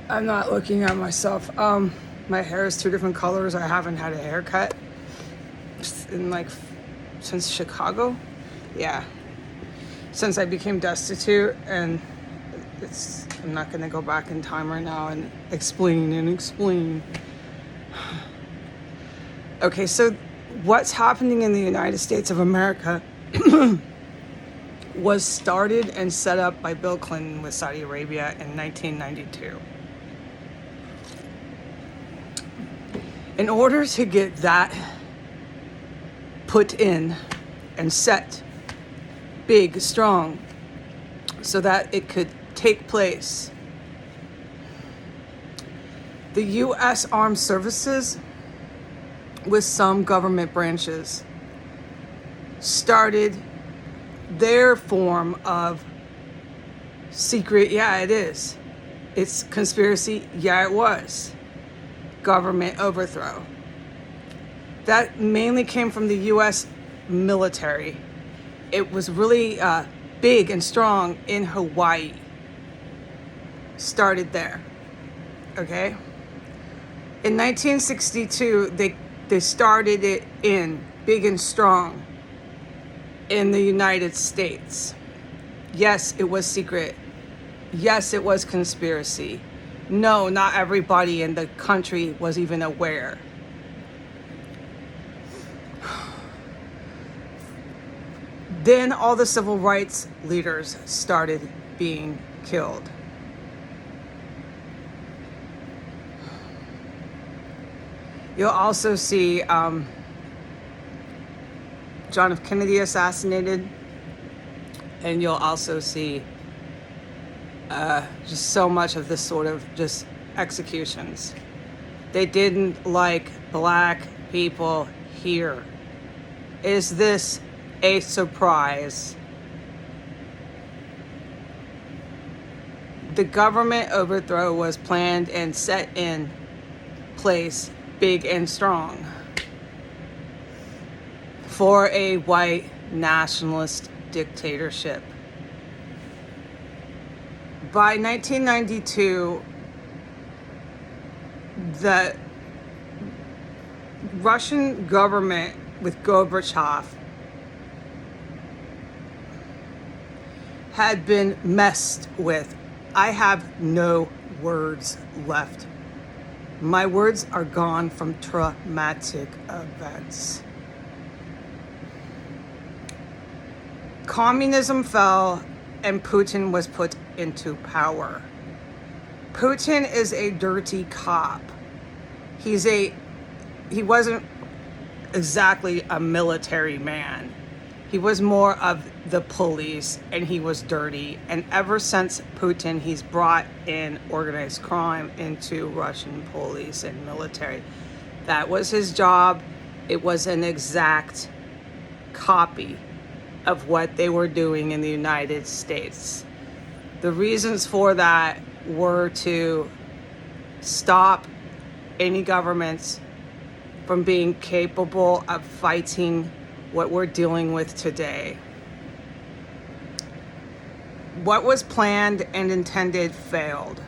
I'm not looking at myself. My hair is two different colors. I haven't had a haircut in like since Chicago. Yeah, since I became destitute, and I'm not gonna go back in time right now and explain. Okay, so what's happening in the United States of America was started and set up by Bill Clinton with Saudi Arabia in 1992. In order to get that put in and set big, strong, so that it could take place, the U.S. Armed Services, with some government branches, started their form of secret, yeah, it is. It's conspiracy, yeah, it was. Government overthrow. That mainly came from the U.S. military. It was really big and strong in Hawaii. Started there, okay? In 1962, they started it in big and strong in the United States. Yes, it was secret. Yes, it was conspiracy. No, not everybody in the country was even aware. Then all the civil rights leaders started being killed. You'll also see John F. Kennedy assassinated, and you'll also see just so much of this sort of just executions. They didn't like black people here. Is this a surprise? The government overthrow was planned and set in place big and strong for a white nationalist dictatorship. By 1992, the Russian government with Gorbachev had been messed with. I have no words left. My words are gone from traumatic events. Communism fell and Putin was put into power. Putin is a dirty cop. He wasn't exactly a military man. He was more of the police, and he was dirty. And ever since Putin, he's brought in organized crime into Russian police and military. That was his job. It was an exact copy of what they were doing in the United States. The reasons for that were to stop any governments from being capable of fighting what we're dealing with today. What was planned and intended failed.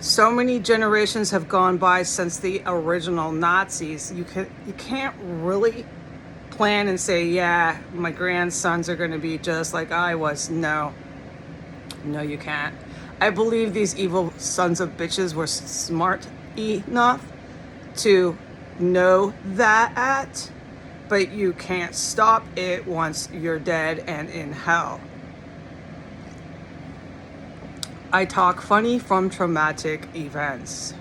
So many generations have gone by since the original Nazis. You can't really plan and say, yeah, my grandsons are going to be just like I was. No, you can't. I believe these evil sons of bitches were smart enough to know that, but you can't stop it once you're dead and in hell. I talk funny from traumatic events.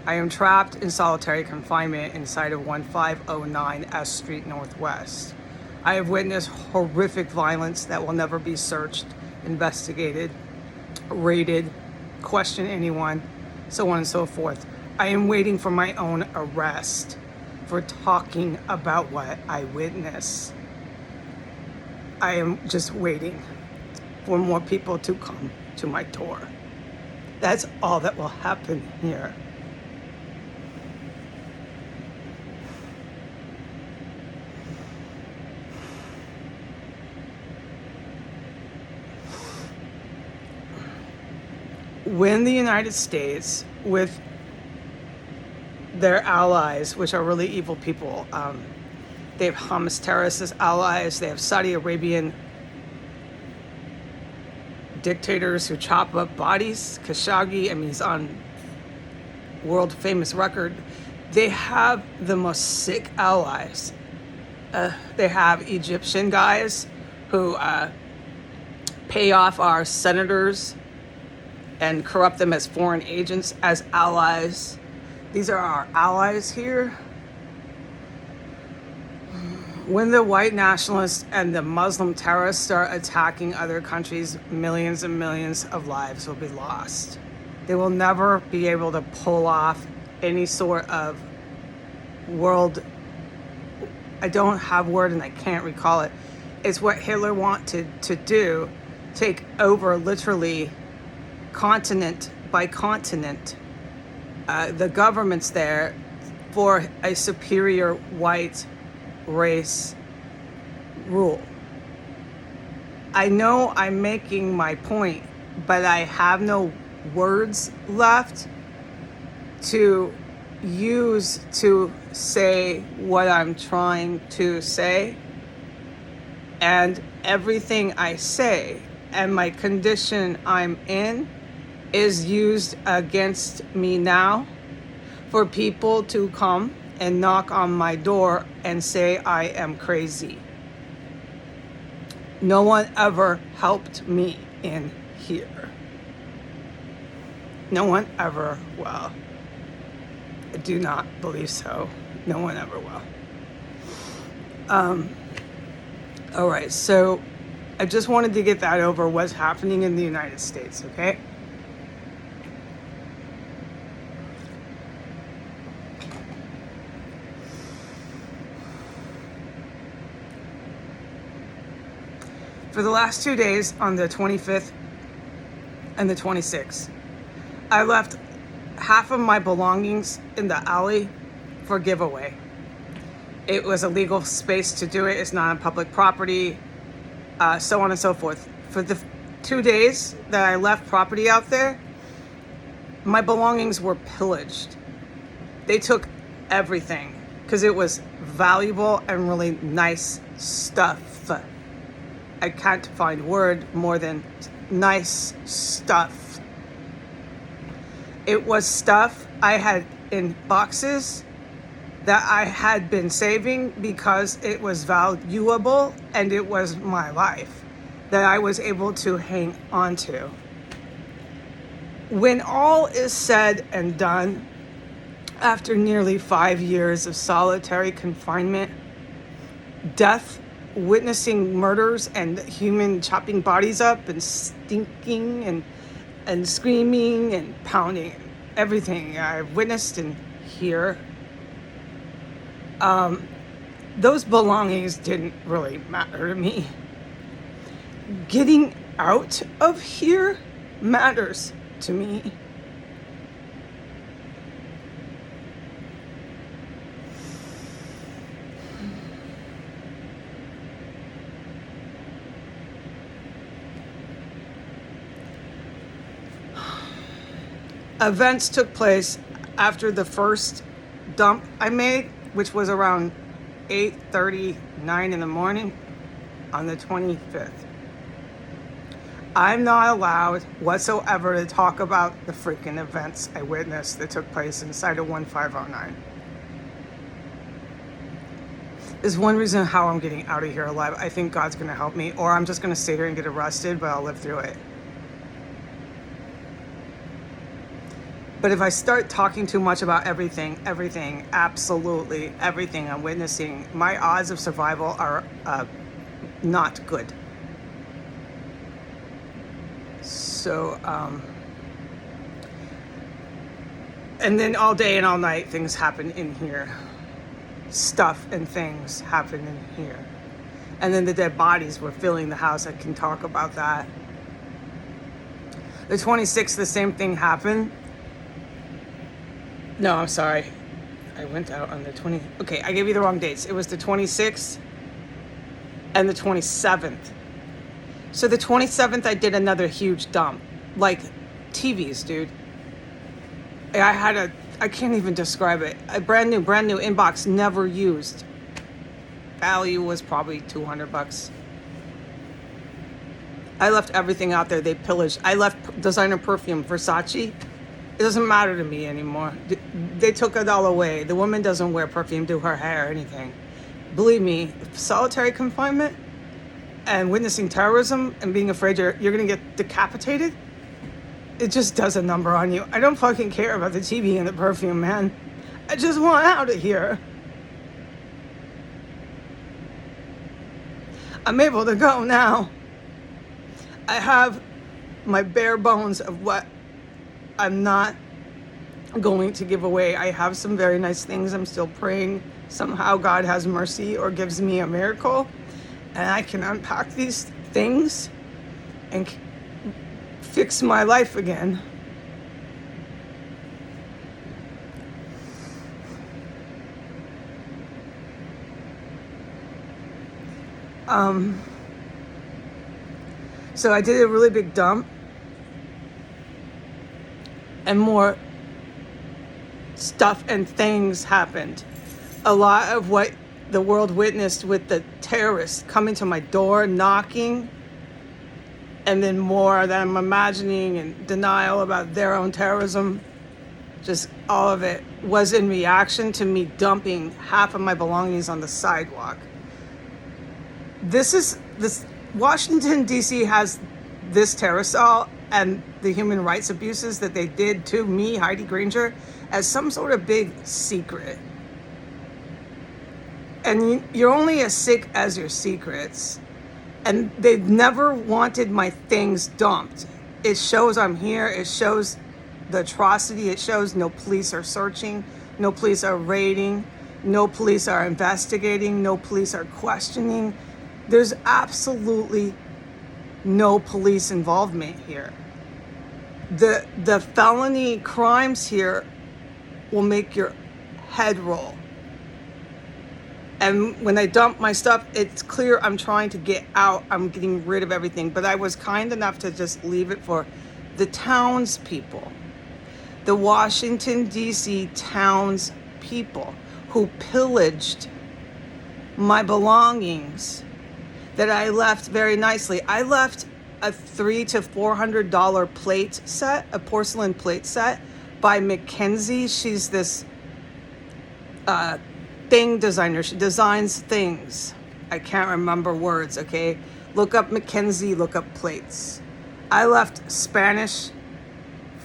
I am trapped in solitary confinement inside of 1509 S Street Northwest. I have witnessed horrific violence that will never be searched, investigated, rated, question anyone, so on and so forth. I am waiting for my own arrest for talking about what I witnessed. I am just waiting for more people to come to my tour. That's all that will happen here. when the United States, with their allies, which are really evil people, they have Hamas terrorists as allies, they have Saudi Arabian dictators who chop up bodies. Khashoggi, I mean, he's on world famous record. They have the most sick allies. They have Egyptian guys who pay off our senators and corrupt them as foreign agents, as allies. These are our allies here. When the white nationalists and the Muslim terrorists start attacking other countries, millions and millions of lives will be lost. They will never be able to pull off any sort of world. I don't have word and I can't recall it. It's what Hitler wanted to do, take over literally continent by continent, the governments there, for a superior white race rule. I know I'm making my point, but I have no words left to use to say what I'm trying to say. And everything I say and my condition I'm in is used against me now for people to come and knock on my door and say I am crazy. No one ever helped me in here. No one ever will. I do not believe so. No one ever will. All right, so I just wanted to get that over what's happening in the United States, okay? For the last 2 days, on the 25th and the 26th, I left half of my belongings in the alley for giveaway. It was a legal space to do it. It's not on public property, so on and so forth. For the 2 days that I left property out there, my belongings were pillaged. They took everything because it was valuable and really nice stuff. I can't find word more than nice stuff. It was stuff I had in boxes that I had been saving because it was valuable and it was my life that I was able to hang on to. When all is said and done, after nearly 5 years of solitary confinement, death, witnessing murders and human chopping bodies up and stinking and screaming and pounding, everything I've witnessed and hear, those belongings didn't really matter to me. Getting out of here matters to me. Events took place after the first dump I made, which was around 8:39 in the morning on the 25th. I'm not allowed whatsoever to talk about the freaking events I witnessed that took place inside of 1509. Is one reason how I'm getting out of here alive. I think God's going to help me, or I'm just going to stay here and get arrested, but I'll live through it. But if I start talking too much about everything, absolutely everything I'm witnessing, my odds of survival are not good. So, and then all day and all night, things happen in here. Stuff and things happen in here. And then the dead bodies were filling the house. I can talk about that. The 26th, the same thing happened. No, I'm sorry. I went out on the 20. Okay, I gave you the wrong dates. It was the 26th and the 27th. So the 27th, I did another huge dump. Like TVs, dude. I can't even describe it. A brand new inbox, never used. Value was probably $200. I left everything out there. They pillaged. I left designer perfume, Versace. It doesn't matter to me anymore. They took it all away. The woman doesn't wear perfume, do her hair, or anything. Believe me, solitary confinement and witnessing terrorism and being afraid you're going to get decapitated, it just does a number on you. I don't fucking care about the TV and the perfume, man. I just want out of here. I'm able to go now. I have my bare bones of what I'm not going to give away. I have some very nice things. I'm still praying somehow God has mercy or gives me a miracle, and I can unpack these things and fix my life again. So I did a really big dump, and more stuff and things happened. A lot of what the world witnessed with the terrorists coming to my door, knocking, and then more that I'm imagining and denial about their own terrorism, just all of it was in reaction to me dumping half of my belongings on the sidewalk. This Washington, D.C. has this terror cell and the human rights abuses that they did to me, Heidi Granger, as some sort of big secret. And you're only as sick as your secrets. And they've never wanted my things dumped. It shows I'm here. It shows the atrocity. It shows no police are searching. No police are raiding. No police are investigating. No police are questioning. There's absolutely no police involvement here. The felony crimes here will make your head roll. And when I dump my stuff, it's clear I'm trying to get out. I'm getting rid of everything. But I was kind enough to just leave it for the townspeople, the Washington, D.C. townspeople who pillaged my belongings that I left very nicely. I left a $300 to $400 plate set, a porcelain plate set by Mackenzie. She's this thing designer. She designs things. I can't remember words, okay? Look up Mackenzie, look up plates. I left Spanish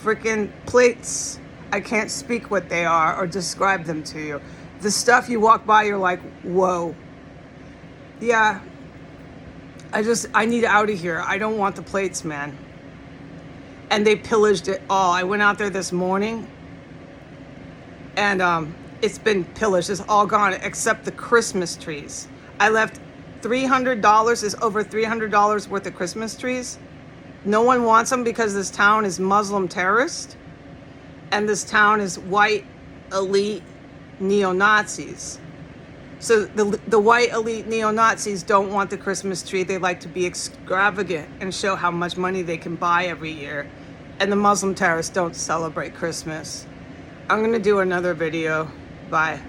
freaking plates. I can't speak what they are or describe them to you. The stuff you walk by, you're like, whoa. Yeah, I need out of here. I don't want the plates, man. And they pillaged it all. I went out there this morning and it's been pillaged. It's all gone except the Christmas trees. I left $300, is over $300 worth of Christmas trees. No one wants them because this town is Muslim terrorist and this town is white elite neo-Nazis. So the white elite neo-Nazis don't want the Christmas tree. They like to be extravagant and show how much money they can buy every year. And the Muslim terrorists don't celebrate Christmas. I'm going to do another video. Bye.